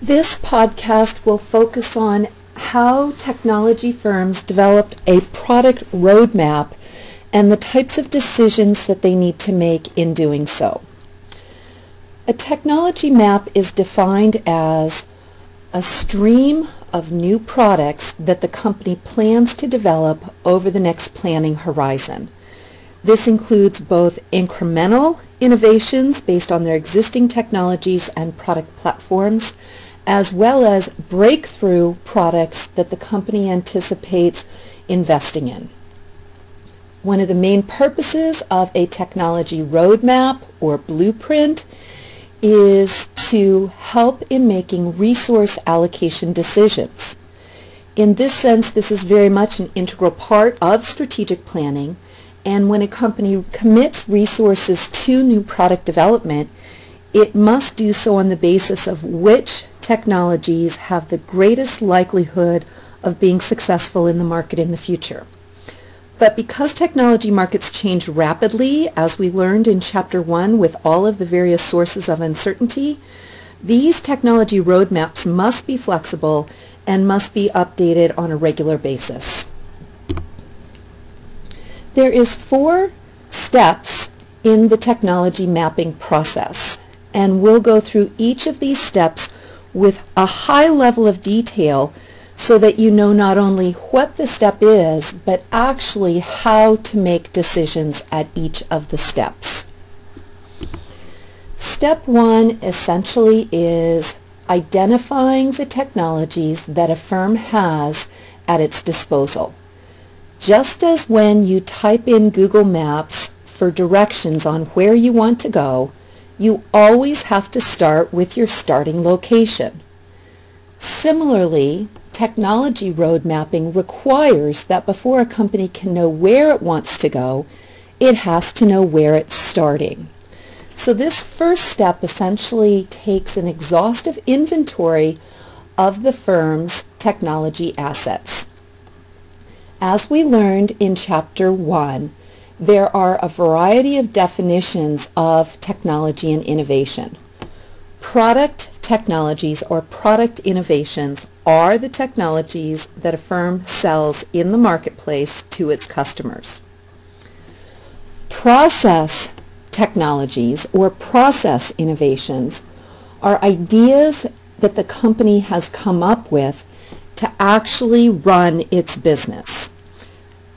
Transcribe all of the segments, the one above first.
This podcast will focus on how technology firms develop a product roadmap and the types of decisions that they need to make in doing so. A technology map is defined as a stream of new products that the company plans to develop over the next planning horizon. This includes both incremental innovations based on their existing technologies and product platforms, as well as breakthrough products that the company anticipates investing in. One of the main purposes of a technology roadmap or blueprint is to help in making resource allocation decisions. In this sense, this is very much an integral part of strategic planning, and when a company commits resources to new product development, it must do so on the basis of which technologies have the greatest likelihood of being successful in the market in the future. But because technology markets change rapidly, as we learned in Chapter 1 with all of the various sources of uncertainty, these technology roadmaps must be flexible and must be updated on a regular basis. There is 4 steps in the technology mapping process, and we'll go through each of these steps with a high level of detail so that you know not only what the step is, but actually how to make decisions at each of the steps. Step 1 essentially is identifying the technologies that a firm has at its disposal. Just as when you type in Google Maps for directions on where you want to go, you always have to start with your starting location. Similarly, technology road mapping requires that before a company can know where it wants to go, it has to know where it's starting. So this first step essentially takes an exhaustive inventory of the firm's technology assets. As we learned in Chapter 1, there are a variety of definitions of technology and innovation. Product technologies or product innovations are the technologies that a firm sells in the marketplace to its customers. Process technologies or process innovations are ideas that the company has come up with to actually run its business.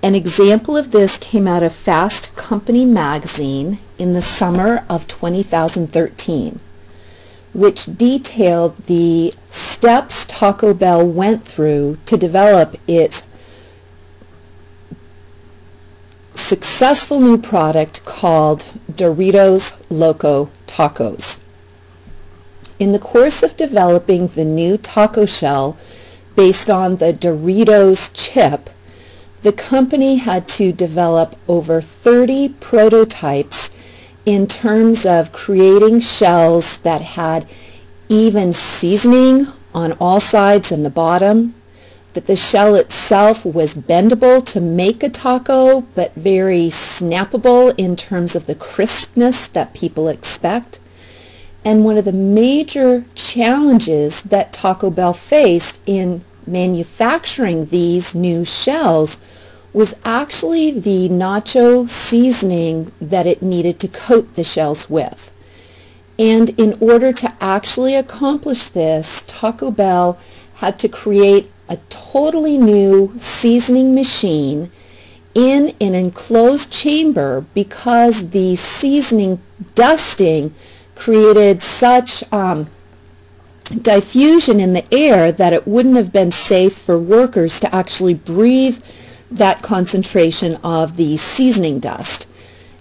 An example of this came out of Fast Company magazine in the summer of 2013, which detailed the steps Taco Bell went through to develop its successful new product called Doritos Loco Tacos. In the course of developing the new taco shell based on the Doritos chip, the company had to develop over 30 prototypes in terms of creating shells that had even seasoning on all sides and the bottom, that the shell itself was bendable to make a taco, but very snappable in terms of the crispness that people expect. And one of the major challenges that Taco Bell faced in manufacturing these new shells was actually the nacho seasoning that it needed to coat the shells with. And in order to actually accomplish this, Taco Bell had to create a totally new seasoning machine in an enclosed chamber because the seasoning dusting created such diffusion in the air that it wouldn't have been safe for workers to actually breathe that concentration of the seasoning dust.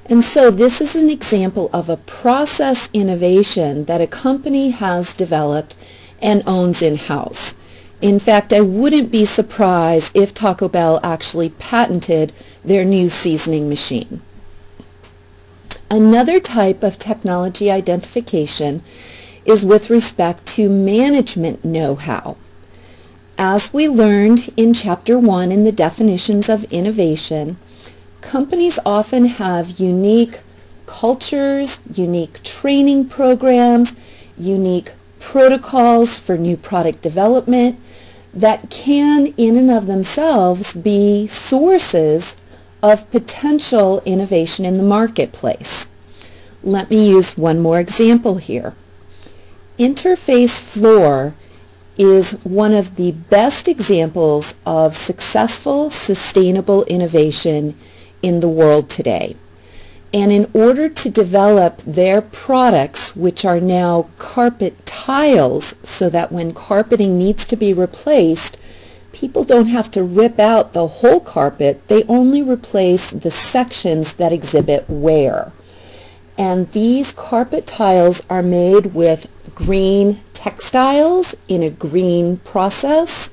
And so this is an example of a process innovation that a company has developed and owns in-house. In fact, I wouldn't be surprised if Taco Bell actually patented their new seasoning machine. Another type of technology identification is with respect to management know-how. As we learned in Chapter 1 in the definitions of innovation, companies often have unique cultures, unique training programs, unique protocols for new product development that can, in and of themselves, be sources of potential innovation in the marketplace. Let me use one more example here. Interface floor is one of the best examples of successful, sustainable innovation in the world today. And in order to develop their products, which are now carpet tiles, so that when carpeting needs to be replaced, people don't have to rip out the whole carpet, they only replace the sections that exhibit wear. And these carpet tiles are made with green textiles in a green process.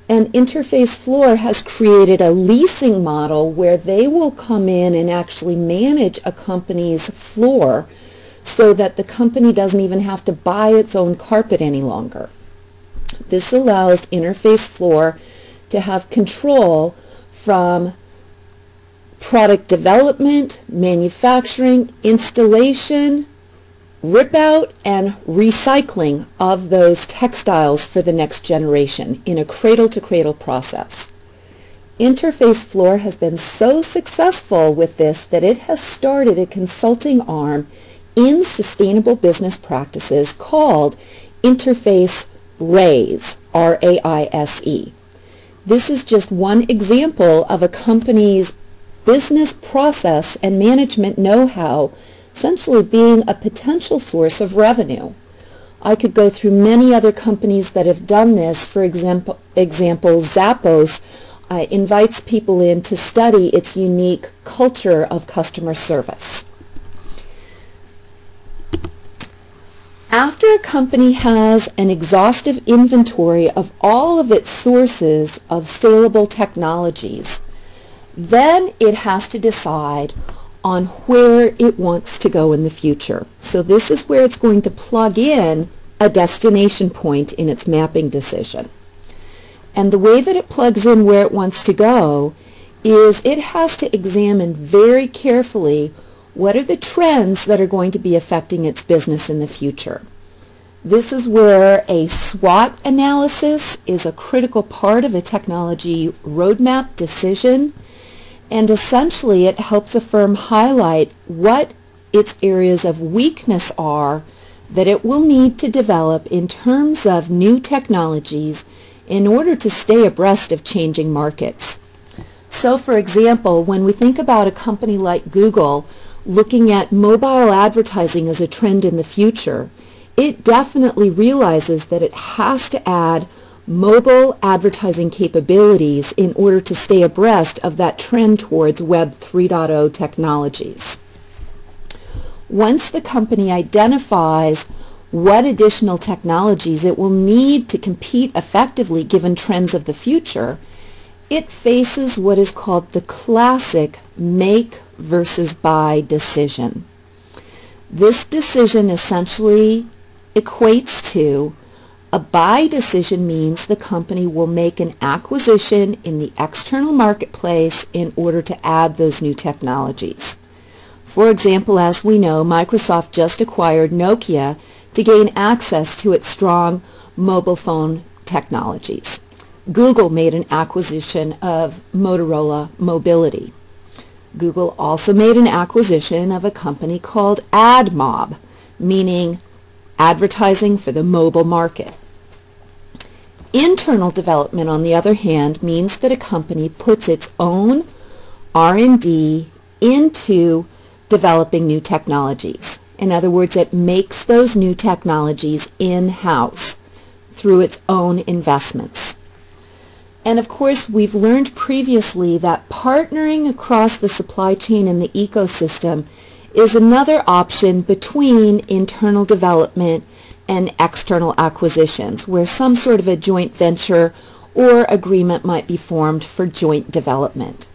And Interface Floor has created a leasing model where they will come in and actually manage a company's floor so that the company doesn't even have to buy its own carpet any longer. This allows Interface Floor to have control from product development, manufacturing, installation, rip out and recycling of those textiles for the next generation in a cradle-to-cradle process. Interface Floor has been so successful with this that it has started a consulting arm in sustainable business practices called Interface RAISE, R-A-I-S-E. This is just one example of a company's business process and management know-how essentially being a potential source of revenue. I could go through many other companies that have done this. For example, Zappos invites people in to study its unique culture of customer service. After a company has an exhaustive inventory of all of its sources of saleable technologies, then it has to decide on where it wants to go in the future. So this is where it's going to plug in a destination point in its mapping decision. And the way that it plugs in where it wants to go is it has to examine very carefully what are the trends that are going to be affecting its business in the future. This is where a SWOT analysis is a critical part of a technology roadmap decision. And essentially it helps a firm highlight what its areas of weakness are that it will need to develop in terms of new technologies in order to stay abreast of changing markets. So for example, when we think about a company like Google looking at mobile advertising as a trend in the future, it definitely realizes that it has to add mobile advertising capabilities in order to stay abreast of that trend towards Web 3.0 technologies. Once the company identifies what additional technologies it will need to compete effectively given trends of the future, it faces what is called the classic make versus buy decision. This decision essentially equates to a buy decision means the company will make an acquisition in the external marketplace in order to add those new technologies. For example, as we know, Microsoft just acquired Nokia to gain access to its strong mobile phone technologies. Google made an acquisition of Motorola Mobility. Google also made an acquisition of a company called AdMob, meaning advertising for the mobile market. Internal development, on the other hand, means that a company puts its own R&D into developing new technologies. In other words, it makes those new technologies in-house through its own investments. And of course, we've learned previously that partnering across the supply chain and the ecosystem is another option between internal development and external acquisitions, where some sort of a joint venture or agreement might be formed for joint development.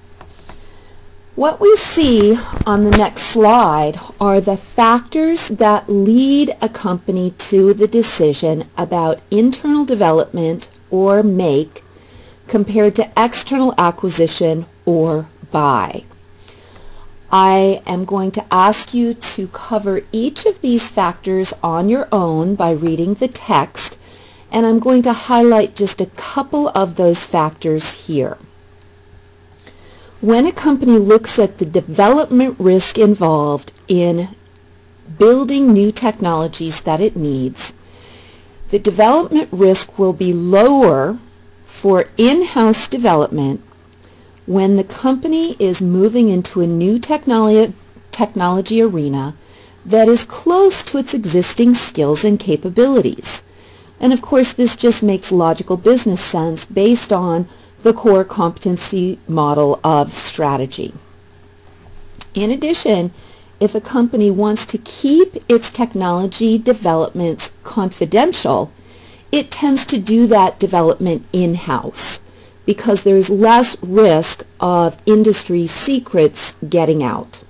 What we see on the next slide are the factors that lead a company to the decision about internal development or make compared to external acquisition or buy. I am going to ask you to cover each of these factors on your own by reading the text, and I'm going to highlight just a couple of those factors here. When a company looks at the development risk involved in building new technologies that it needs, the development risk will be lower for in-house development when the company is moving into a new technology arena that is close to its existing skills and capabilities. And of course, this just makes logical business sense based on the core competency model of strategy. In addition, if a company wants to keep its technology developments confidential, it tends to do that development in-house because there's less risk of industry secrets getting out.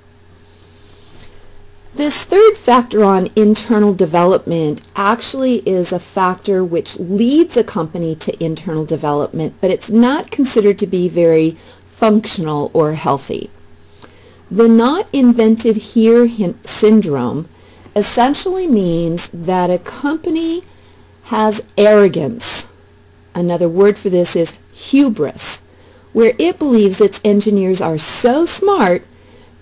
This third factor on internal development actually is a factor which leads a company to internal development, but it's not considered to be very functional or healthy. The not invented here syndrome essentially means that a company has arrogance. Another word for this is hubris, where it believes its engineers are so smart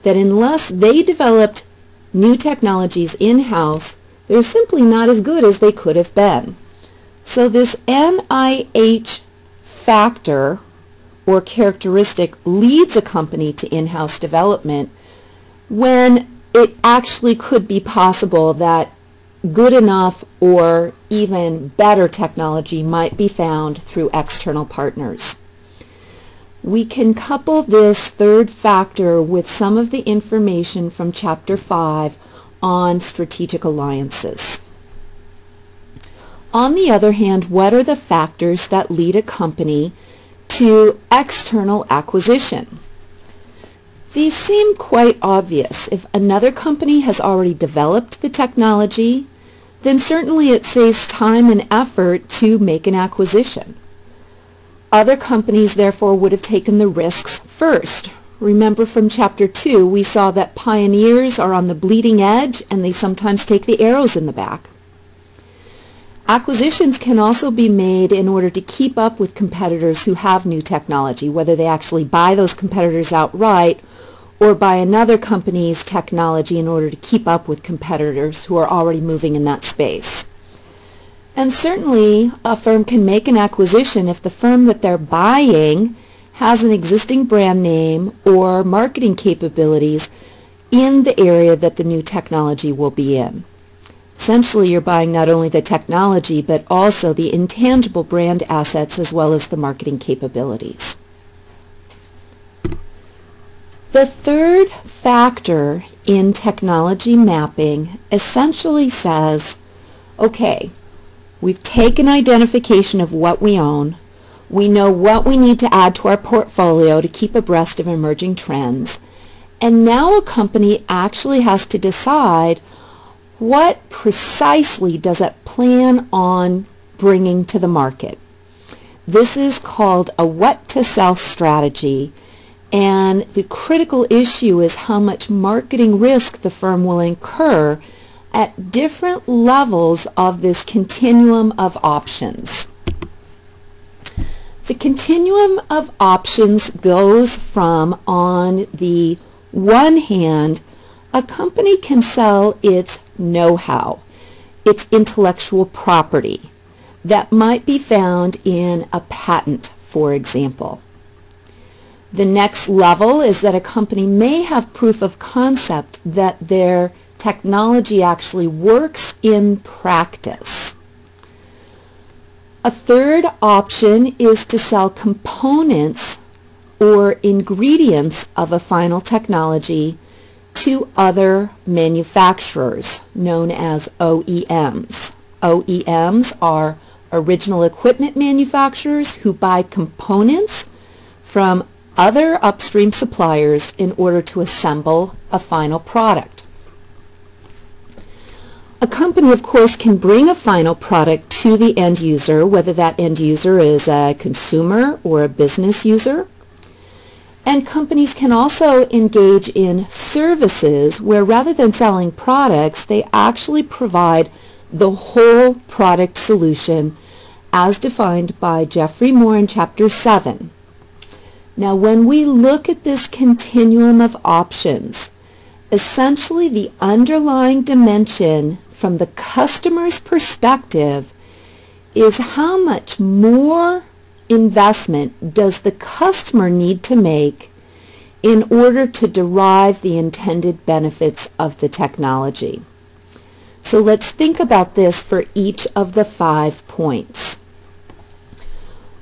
that unless they developed new technologies in-house, they're simply not as good as they could have been. So this NIH factor or characteristic leads a company to in-house development when it actually could be possible that good enough or even better technology might be found through external partners. We can couple this third factor with some of the information from Chapter 5 on strategic alliances. On the other hand, what are the factors that lead a company to external acquisition? These seem quite obvious. If another company has already developed the technology, then certainly it saves time and effort to make an acquisition. Other companies, therefore, would have taken the risks first. Remember from Chapter 2, we saw that pioneers are on the bleeding edge and they sometimes take the arrows in the back. Acquisitions can also be made in order to keep up with competitors who have new technology, whether they actually buy those competitors outright or buy another company's technology in order to keep up with competitors who are already moving in that space. And certainly, a firm can make an acquisition if the firm that they're buying has an existing brand name or marketing capabilities in the area that the new technology will be in. Essentially, you're buying not only the technology, but also the intangible brand assets as well as the marketing capabilities. The third factor in technology mapping essentially says, okay, we've taken identification of what we own. We know what we need to add to our portfolio to keep abreast of emerging trends. And now a company actually has to decide what precisely does it plan on bringing to the market. This is called a what to sell strategy. And the critical issue is how much marketing risk the firm will incur at different levels of this continuum of options. The continuum of options goes from, on the one hand, a company can sell its know-how, its intellectual property that might be found in a patent, for example. The next level is that a company may have proof of concept that their technology actually works in practice. A third option is to sell components or ingredients of a final technology to other manufacturers, known as OEMs. OEMs are original equipment manufacturers who buy components from other upstream suppliers in order to assemble a final product. A company, of course, can bring a final product to the end user, whether that end user is a consumer or a business user. And companies can also engage in services where rather than selling products, they actually provide the whole product solution as defined by Jeffrey Moore in Chapter 7. Now, when we look at this continuum of options, essentially the underlying dimension from the customer's perspective is how much more investment does the customer need to make in order to derive the intended benefits of the technology. So let's think about this for each of the 5 points.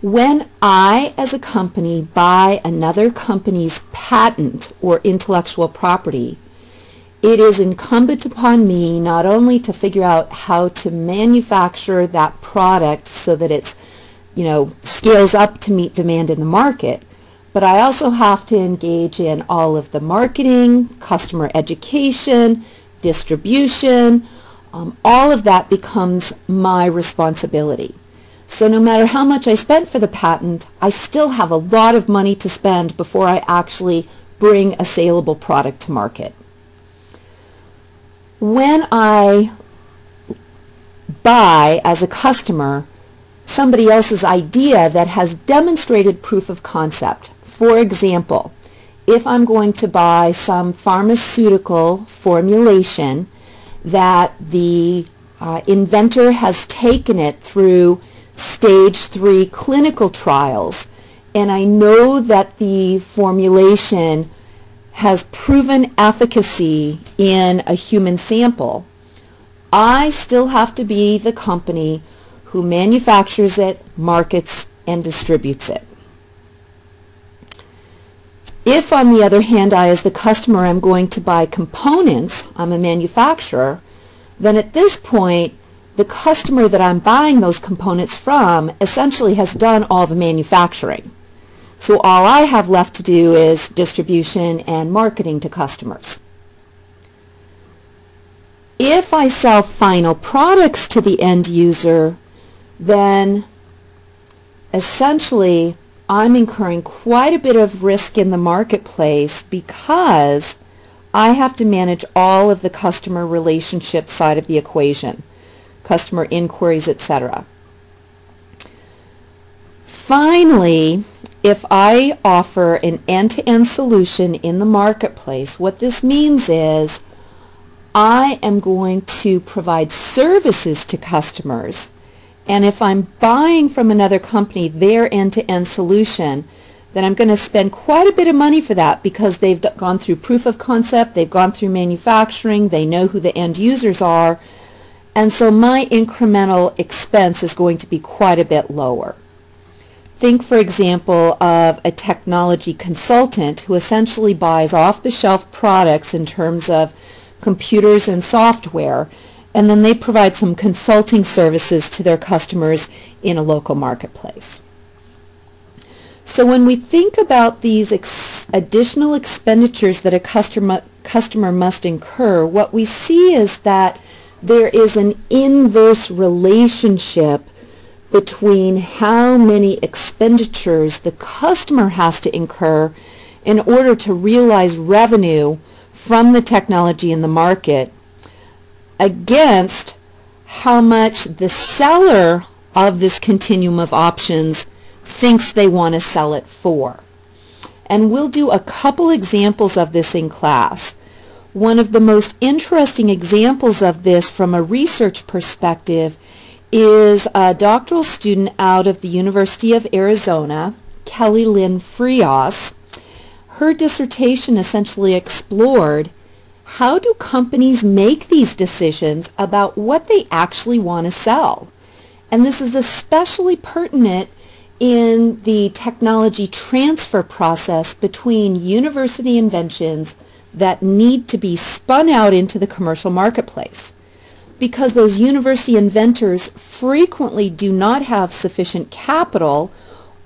When I, as a company, buy another company's patent or intellectual property, it is incumbent upon me not only to figure out how to manufacture that product so that it's, scales up to meet demand in the market, but I also have to engage in all of the marketing, customer education, distribution. All of that becomes my responsibility. So no matter how much I spent for the patent, I still have a lot of money to spend before I actually bring a saleable product to market. When I buy, as a customer, somebody else's idea that has demonstrated proof of concept, for example, if I'm going to buy some pharmaceutical formulation that the inventor has taken it through stage 3 clinical trials, and I know that the formulation has proven efficacy in a human sample, I still have to be the company who manufactures it, markets, and distributes it. If, on the other hand, I, as the customer, am going to buy components, I'm a manufacturer, then at this point, the customer that I'm buying those components from essentially has done all the manufacturing. So all I have left to do is distribution and marketing to customers. If I sell final products to the end user, then essentially I'm incurring quite a bit of risk in the marketplace because I have to manage all of the customer relationship side of the equation, customer inquiries, etc. Finally, if I offer an end-to-end solution in the marketplace, what this means is I am going to provide services to customers, and if I'm buying from another company their end-to-end solution, then I'm going to spend quite a bit of money for that because they've gone through proof of concept, they've gone through manufacturing, they know who the end users are, and so my incremental expense is going to be quite a bit lower. Think, for example, of a technology consultant who essentially buys off-the-shelf products in terms of computers and software, and then they provide some consulting services to their customers in a local marketplace. So when we think about these additional expenditures that a customer must incur, what we see is that there is an inverse relationship between how many expenditures the customer has to incur in order to realize revenue from the technology in the market against how much the seller of this continuum of options thinks they want to sell it for. And we'll do a couple examples of this in class. One of the most interesting examples of this from a research perspective is a doctoral student out of the University of Arizona, Kelly Lynn Frias. Her dissertation essentially explored how do companies make these decisions about what they actually want to sell. And this is especially pertinent in the technology transfer process between university inventions that need to be spun out into the commercial marketplace, because those university inventors frequently do not have sufficient capital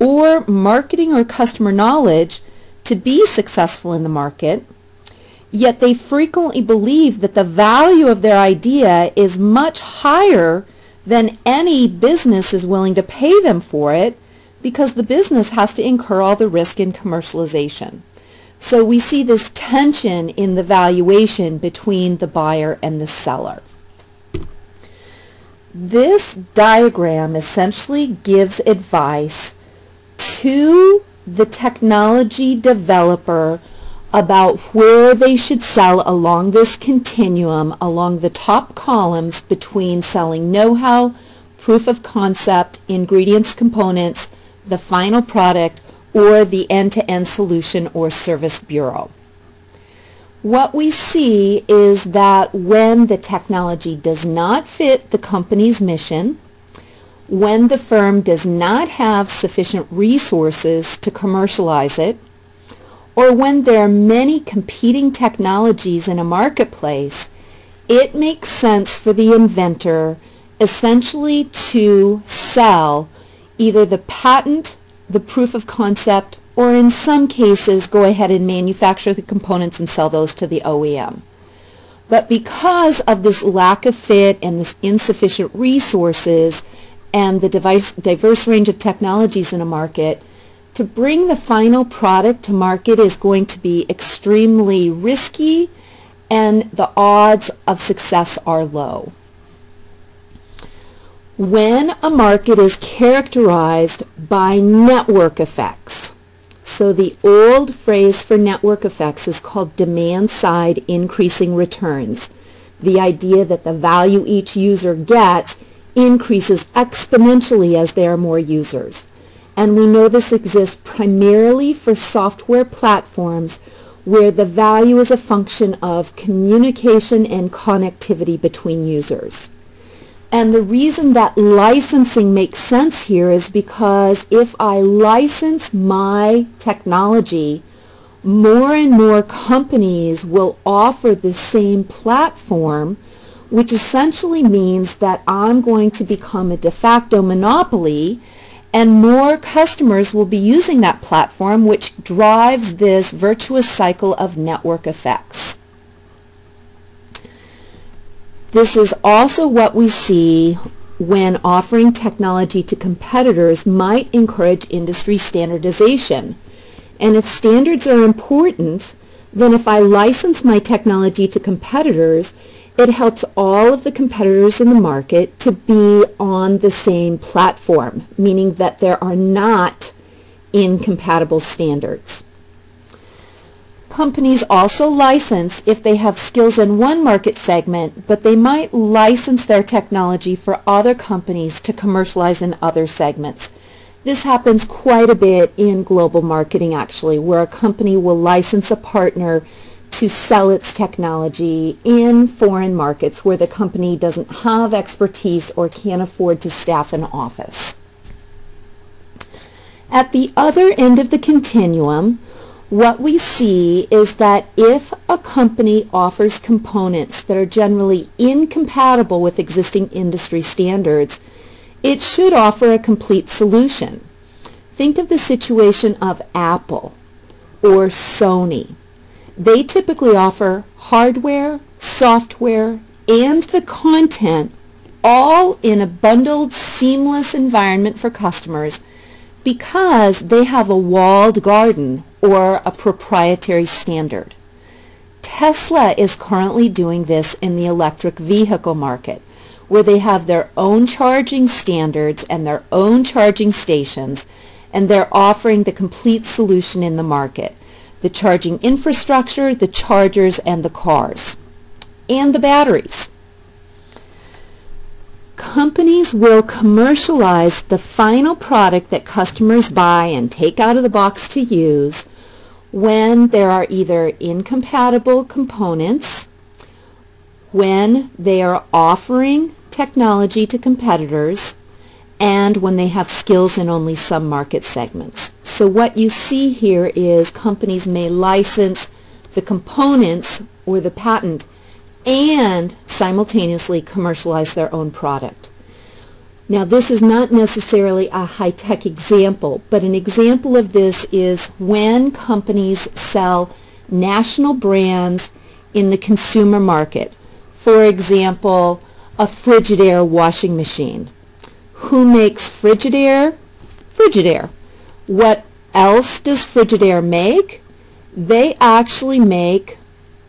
or marketing or customer knowledge to be successful in the market, yet they frequently believe that the value of their idea is much higher than any business is willing to pay them for it, because the business has to incur all the risk in commercialization. So we see this tension in the valuation between the buyer and the seller. This diagram essentially gives advice to the technology developer about where they should sell along this continuum, along the top columns between selling know-how, proof of concept, ingredients, components, the final product, or the end-to-end solution or service bureau. What we see is that when the technology does not fit the company's mission, when the firm does not have sufficient resources to commercialize it, or when there are many competing technologies in a marketplace, it makes sense for the inventor essentially to sell either the patent, the proof of concept, or in some cases go ahead and manufacture the components and sell those to the OEM. But because of this lack of fit and this insufficient resources and the diverse range of technologies in a market, to bring the final product to market is going to be extremely risky, and the odds of success are low. When a market is characterized by network effects, so the old phrase for network effects is called demand-side increasing returns, the idea that the value each user gets increases exponentially as there are more users. And we know this exists primarily for software platforms where the value is a function of communication and connectivity between users. And the reason that licensing makes sense here is because if I license my technology, more and more companies will offer the same platform, which essentially means that I'm going to become a de facto monopoly, and more customers will be using that platform, which drives this virtuous cycle of network effects. This is also what we see when offering technology to competitors might encourage industry standardization. And if standards are important, then if I license my technology to competitors, it helps all of the competitors in the market to be on the same platform, meaning that there are not incompatible standards. Companies also license if they have skills in one market segment, but they might license their technology for other companies to commercialize in other segments. This happens quite a bit in global marketing, actually, where a company will license a partner to sell its technology in foreign markets where the company doesn't have expertise or can't afford to staff an office. At the other end of the continuum, what we see is that if a company offers components that are generally incompatible with existing industry standards, it should offer a complete solution. Think of the situation of Apple or Sony. They typically offer hardware, software, and the content all in a bundled, seamless environment for customers because they have a walled garden or a proprietary standard. Tesla is currently doing this in the electric vehicle market, where they have their own charging standards and their own charging stations, and they're offering the complete solution in the market. The charging infrastructure, the chargers, and the cars, and the batteries. Companies will commercialize the final product that customers buy and take out of the box to use when there are either incompatible components, when they are offering technology to competitors, and when they have skills in only some market segments. So what you see here is companies may license the components or the patent and simultaneously commercialize their own product. Now, this is not necessarily a high-tech example, but an example of this is when companies sell national brands in the consumer market. For example, a Frigidaire washing machine. Who makes Frigidaire? Frigidaire. What else does Frigidaire make? They actually make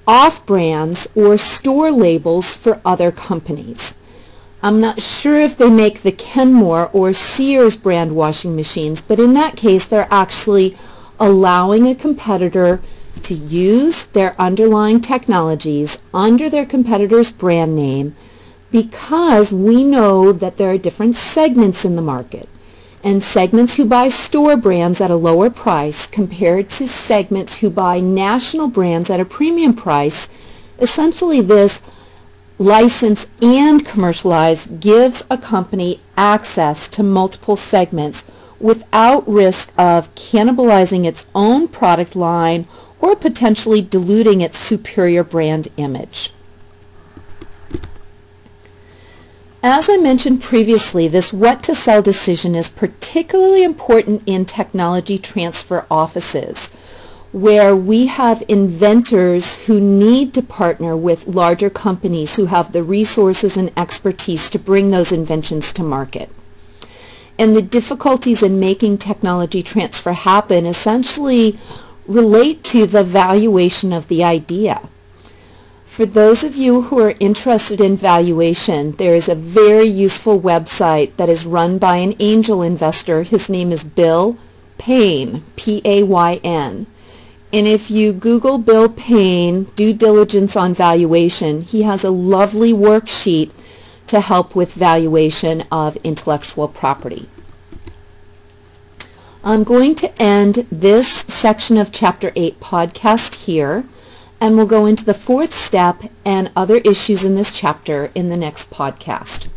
off-brands or store labels for other companies. I'm not sure if they make the Kenmore or Sears brand washing machines, but in that case they're actually allowing a competitor to use their underlying technologies under their competitor's brand name, because we know that there are different segments in the market, and segments who buy store brands at a lower price compared to segments who buy national brands at a premium price. Essentially, this license and commercialize gives a company access to multiple segments without risk of cannibalizing its own product line or potentially diluting its superior brand image. As I mentioned previously, this what to sell decision is particularly important in technology transfer offices, where we have inventors who need to partner with larger companies who have the resources and expertise to bring those inventions to market. And the difficulties in making technology transfer happen essentially relate to the valuation of the idea. For those of you who are interested in valuation, there is a very useful website that is run by an angel investor. His name is Bill Payne, P-A-Y-N. And if you Google Bill Payne, due diligence on valuation, he has a lovely worksheet to help with valuation of intellectual property. I'm going to end this section of Chapter 8 podcast here, and we'll go into the fourth step and other issues in this chapter in the next podcast.